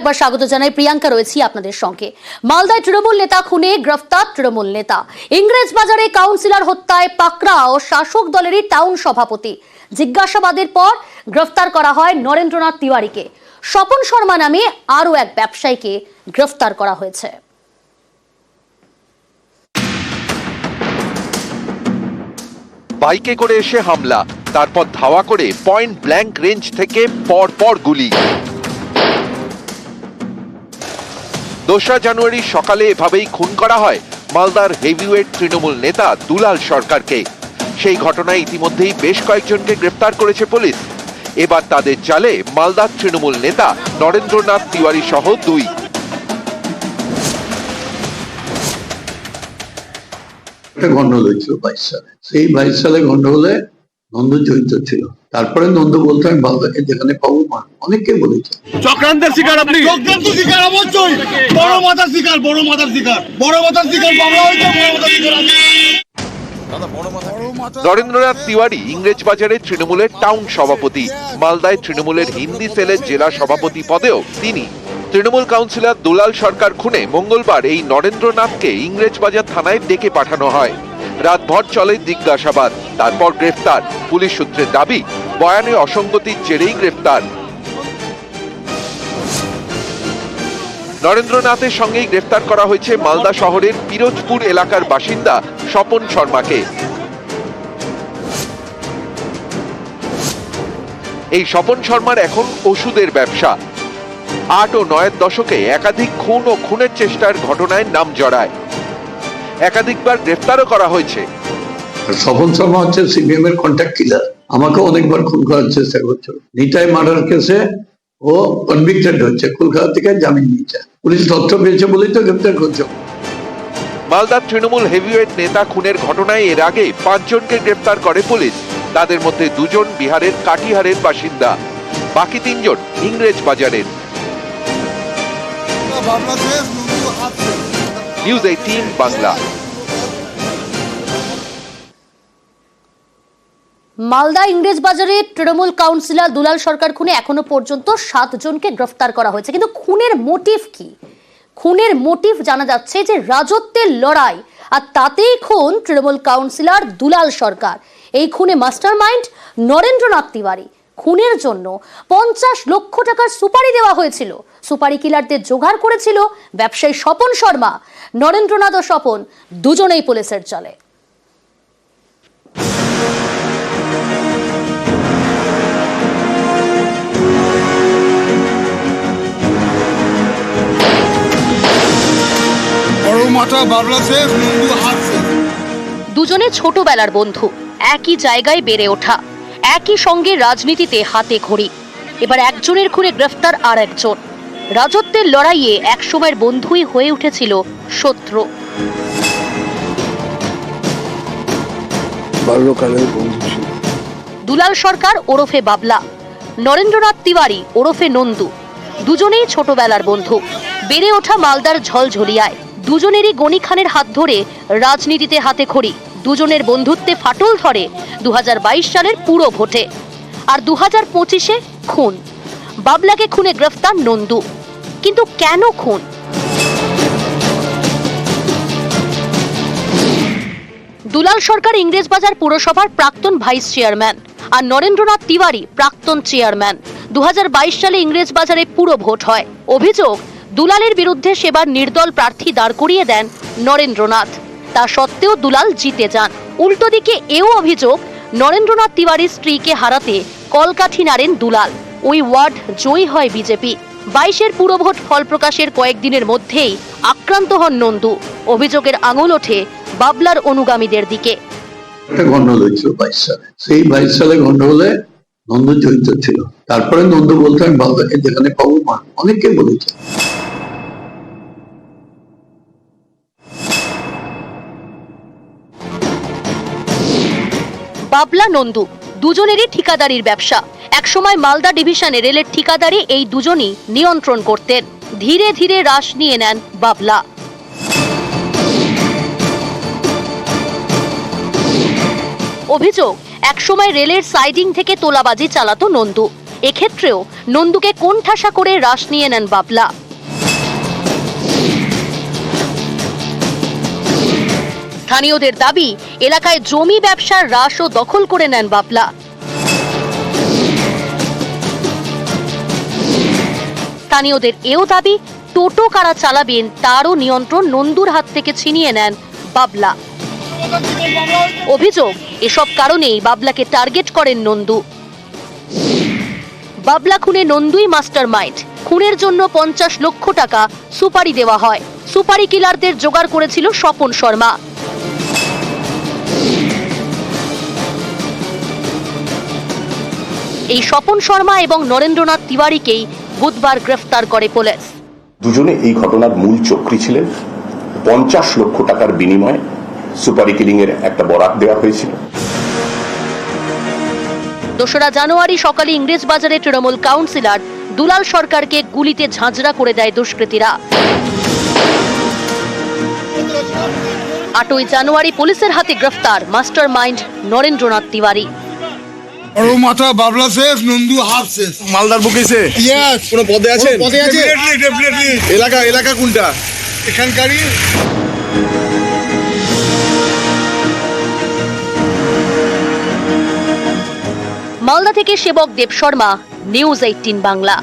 একবার স্বাগত জানাই, প্রিয়াঙ্কা রয়েছি আপনাদের সঙ্গে। মালদায় তৃণমূল নেতা খুনে গ্রেফতার তৃণমূল নেতা। ইংরেজ বাজারে কাউন্সিলর হত্যায় পাকড়াও শাসক দলেরই টাউন সভাপতি। জিজ্ঞাসাবাদের পর গ্রেফতার করা হয় নরেন্দ্রনাথ তিওয়ারিকে। স্বপন শর্মা নামে আরও এক ব্যবসায়ীকে গ্রেফতার করা হয়েছে। বাইকে করে এসে হামলা, তারপর ধাওয়া করে পয়েন্ট ব্ল্যাঙ্ক রেঞ্জ থেকে পরপর গুলি। 2রা জানুয়ারি সকালে এভাবেই খুন করা হয় মালদার হেভিওয়েট তৃণমূল নেতা দুলাল সরকারকে। সেই ঘটনায় ইতিমধ্যেই বেশ কয়েকজনকে গ্রেফতার করেছে পুলিশ। এবার তাদের জালে মালদার তৃণমূল নেতা নরেন্দ্রনাথ তিওয়ারি সহ 2। গন্ডগোল হয়েছিল 22 সালে। সেই 22 সালে গন্ডগোলে নন্দ জড়িত ছিল। তারপরে নন্দ বলতো আমি মালদাকে যেখানে পাবো অনেককে বলেছে। চক্রান্তের শিকার আপনি? চক্রান্তের শিকার অবশ্যই, বড় মাথার শিকার, বড় মাথার শিকার, বড় মাথার শিকার বাংলা হয়েছে, বড় মাথার শিকার আমি। নরেন্দ্রনাথ তিওয়ারি ইংরেজ বাজারে তৃণমূলের টাউন সভাপতি। মালদায় তৃণমূলের হিন্দি সেলের জেলা সভাপতি পদেও তিনি। তৃণমূল কাউন্সিলর দুলাল সরকার খুনে মঙ্গলবার এই নরেন্দ্রনাথকে ইংরেজ বাজার থানায় ডেকে পাঠানো হয়। রাতভর চলে জিজ্ঞাসাবাদ, তারপর গ্রেফতার। পুলিশ সূত্রের দাবি, বয়ানে অসঙ্গতির জেরেই গ্রেফতার। নরেন্দ্রনাথের সঙ্গেই গ্রেফতার করা হয়েছে মালদা শহরের পিরোজপুর এলাকার বাসিন্দা স্বপন শর্মাকে। এই স্বপন শর্মার এখন ওষুধের ব্যবসা। 8 ও 9-এর দশকে একাধিক খুন ও খুনের চেষ্টার ঘটনায় নাম জড়ায়। একাধিকবার গ্রেফতারও করা হয়েছে। স্বপন শর্মা হচ্ছে সিপিএম এর কন্ট্যাক্ট কিলার। আমাকে অনেকবার খুন করার চেষ্টা করছিল। নিতাই মার্ডার কেসে ও কনভিক্টেড হচ্ছে, কলকাতা থেকে জামিন নিয়েছে। পুলিশ তথ্য পেয়েছে বলেই তো গ্রেফতার করছে। মালদার তৃণমূল হেভিওয়েট নেতা খুনের ঘটনায় এর আগে 5 জনকে গ্রেফতার করে পুলিশ। তাদের মধ্যে 2 জন বিহারের কাটিহারের বাসিন্দা, বাকি 3 জন ইংরেজ বাজারের। নিউজ 18 বাংলা। মালদা ইংরেজ বাজারে তৃণমূল কাউন্সিলর দুলাল সরকার খুনে এখনো পর্যন্ত 7 জনকে গ্রেফতার করা হয়েছে। কিন্তু খুনের মোটিভ কি? খুনের মোটিভ জানা যাচ্ছে যে রাজত্বের লড়াই, আর তাতেই খুন তৃণমূল কাউন্সিলর দুলাল সরকার। এই খুনে মাস্টারমাইন্ড নরেন্দ্রনাথ তিওয়ারি। খুনের জন্য 50 লক্ষ টাকার সুপারি দেওয়া হয়েছিল। সুপারি কিলারদের জোগাড় করেছিল ব্যবসায়ী স্বপন শর্মা। নরেন্দ্রনাথ ও স্বপন দুজনেই পুলিশের জালে। দুজনে ছোটবেলার বন্ধু, একই জায়গায় বেড়ে ওঠা, একই সঙ্গে রাজনীতিতে হাতে খড়ি। এবার একজনের খুনে গ্রেফতার আর একজন। রাজত্বের লড়াইয়ে একসময়ের বন্ধুই হয়ে উঠেছিল শত্রু। দুলাল সরকার ওরফে বাবলা, নরেন্দ্রনাথ তিওয়ারি ওরফে নন্দু, দুজনেই ছোটবেলার বন্ধু। বেড়ে ওঠা মালদার ঝলঝলিয়ায়। দুজনেরই গনি খানের হাত ধরে রাজনীতিতে হাতে খড়ি। দুজনের বন্ধুত্বে ফাটল ধরে 2022 সালের পুরো ভোটে। আর 2025-এ খুন। বাবলাকে খুনে গ্রেফতার নন্দু। কিন্তু কেন খুন? দুলাল সরকার ইংরেজবাজার পুরসভার প্রাক্তন ভাইস চেয়ারম্যান, আর নরেন্দ্রনাথ তিওয়ারি প্রাক্তন চেয়ারম্যান। 2022 সালে ইংরেজবাজারে পুরো ভোট হয়। অভিযোগ, দুলালের বিরুদ্ধে সেবার নির্দল প্রার্থী দাঁড় করিয়ে দেন নরেন্দ্রনাথ। তা সত্ত্বেও দুলাল জিতে যান। উল্টো দিকে এও অভিযোগ, নরেন্দ্রনাথ তিওয়ারির স্ত্রীকে হারাতে কলকাঠি নাড়েন দুলাল। ওই ওয়ার্ড জয়ী হয় বিজেপি। 22-এর পুরো ভোট ফল প্রকাশের কয়েকদিনের মধ্যেই আক্রান্ত হন নন্দু। অভিযোগের আঙুল ওঠে বাবলার অনুগামীদের দিকে। একটা গন্ডগোল হয়েছিল 22 সালে। সেই 22 সালে গন্ডগোলে নন্দ জড়িত ছিল। তারপরে নন্দ বলতো আমি মালদাকে যেখানে পাবো অনেককে বলেছে। বাবলা নন্দু দুজনেরই ঠিকাদারির ব্যবসা। একসময় মালদা ডিভিশনে রেলের ঠিকাদারি এই দুজনই নিয়ন্ত্রণ করতেন। ধীরে ধীরে রাশ নিয়ে নেন বাবলা। অভিযোগ, একসময় রেলের সাইডিং থেকে তোলাবাজি চালাতো নন্দু। এক্ষেত্রেও নন্দুকে কোণঠাসা করে রাশ নিয়ে নেন বাবলা। স্থানীয়দের দাবি, এলাকায় জমি ব্যবসার রাশ ও দখল করে নেন বাবলা। স্থানীয়দের এও দাবি, টোটো কারা চালাবেন তারও নিয়ন্ত্রণ নন্দুর হাত থেকে ছিনিয়ে নেন বাবলা। অভিযোগ, এসব কারণেই বাবলাকে টার্গেট করেন নন্দু। বাবলা খুনে নন্দুই মাস্টার মাইন্ড। খুনের জন্য 50 লক্ষ টাকা সুপারি দেওয়া হয়। সুপারি কিলারদের জোগাড় করেছিল স্বপন শর্মা। এই স্বপন শর্মা এবং নরেন্দ্রনাথ তিওয়ারিকেই বুধবার গ্রেফতার করে পুলিশ। দুজনে এই ঘটনার মূল চক্রী ছিলেন। 50 লক্ষ টাকার বিনিময়ে সুপারি কিলিং এর একটা বরাত দেওয়া হয়েছিল। 2রা জানুয়ারি সকালে ইংরেজবাজারে তৃণমূল কাউন্সিলর দুলাল সরকারকে গুলিতে ঝাঁঝরা করে দেয় দুষ্কৃতীরা। 8ই জানুয়ারি পুলিশের হাতে গ্রেফতার মাস্টার মাইন্ড নরেন্দ্রনাথ তিওয়ারি। বড় মাথা বাবলা শেষ, নন্দু হাফ শেষ। মালদার বুকেছে ইয়েস, কোন পদে আছেন? পদে আছে ডেফিনেটলি। এলাকা কোনটা? এখানকারই। মালদা থেকে সেবক দেব শর্মা, নিউজ 18 বাংলা।